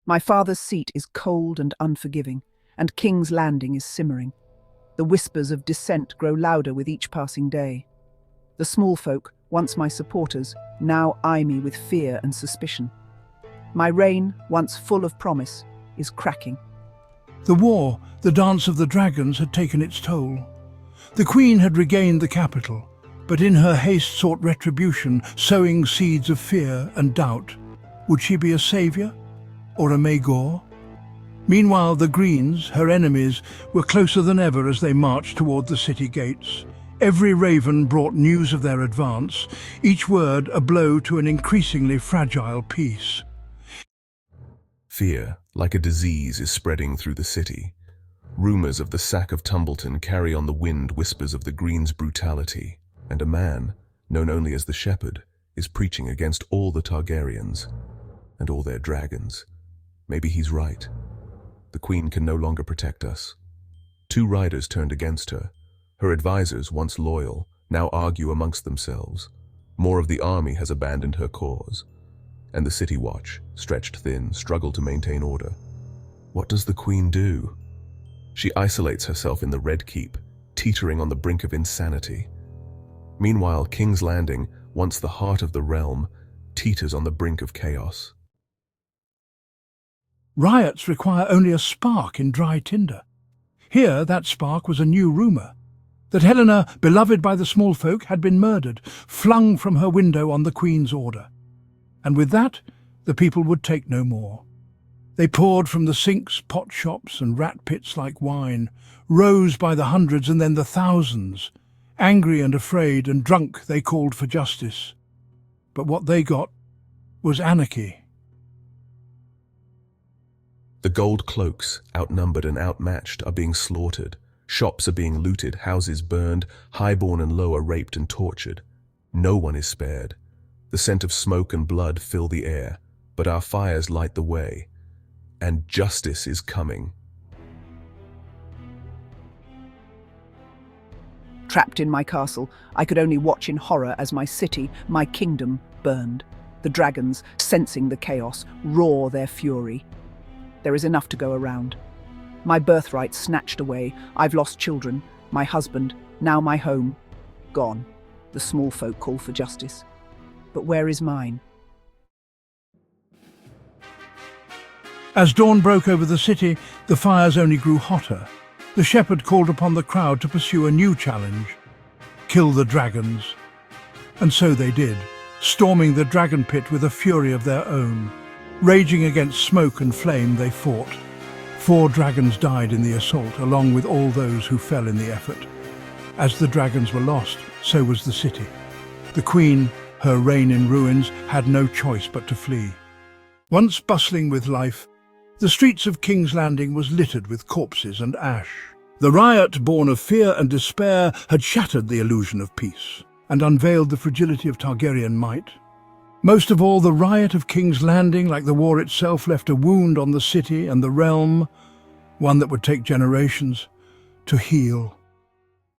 My father's seat is cold and unforgiving, and King's Landing is simmering. The whispers of dissent grow louder with each passing day. The small folk, once my supporters, now eye me with fear and suspicion. My reign, once full of promise, is cracking. The war, the dance of the dragons, had taken its toll. The Queen had regained the capital, but in her haste sought retribution, sowing seeds of fear and doubt. Would she be a saviour or a Maegor? Meanwhile, the Greens, her enemies, were closer than ever as they marched toward the city gates. Every raven brought news of their advance, each word a blow to an increasingly fragile peace. Fear, like a disease, is spreading through the city. Rumors of the sack of Tumbleton carry on the wind whispers of the Greens' brutality, and a man, known only as the Shepherd, is preaching against all the Targaryens and all their dragons. Maybe he's right. The Queen can no longer protect us. 2 riders turned against her. Her advisors, once loyal, now argue amongst themselves. More of the army has abandoned her cause, and the City Watch, stretched thin, struggle to maintain order. What does the Queen do? She isolates herself in the Red Keep, teetering on the brink of insanity. Meanwhile, King's Landing, once the heart of the realm, teeters on the brink of chaos. Riots require only a spark in dry tinder. Here, that spark was a new rumour. That Helena, beloved by the small folk, had been murdered, flung from her window on the Queen's order. And with that, the people would take no more. They poured from the sinks, pot shops and rat pits like wine, rose by the hundreds and then the thousands. Angry and afraid and drunk, they called for justice. But what they got was anarchy. The gold cloaks, outnumbered and outmatched, are being slaughtered. Shops are being looted, houses burned, highborn and low are raped and tortured. No one is spared. The scent of smoke and blood fill the air, but our fires light the way. And justice is coming. Trapped in my castle, I could only watch in horror as my city, my kingdom, burned. The dragons, sensing the chaos, roar their fury. There is enough to go around. My birthright snatched away. I've lost children, my husband, now my home. Gone. The small folk call for justice. But where is mine? As dawn broke over the city, the fires only grew hotter. The Shepherd called upon the crowd to pursue a new challenge: kill the dragons. And so they did, storming the dragon pit with a fury of their own. Raging against smoke and flame, they fought. 4 dragons died in the assault, along with all those who fell in the effort. As the dragons were lost, so was the city. The Queen, her reign in ruins, had no choice but to flee. Once bustling with life, the streets of King's Landing was littered with corpses and ash. The riot, born of fear and despair, had shattered the illusion of peace and unveiled the fragility of Targaryen might. Most of all, the riot of King's Landing, like the war itself, left a wound on the city and the realm, one that would take generations to heal.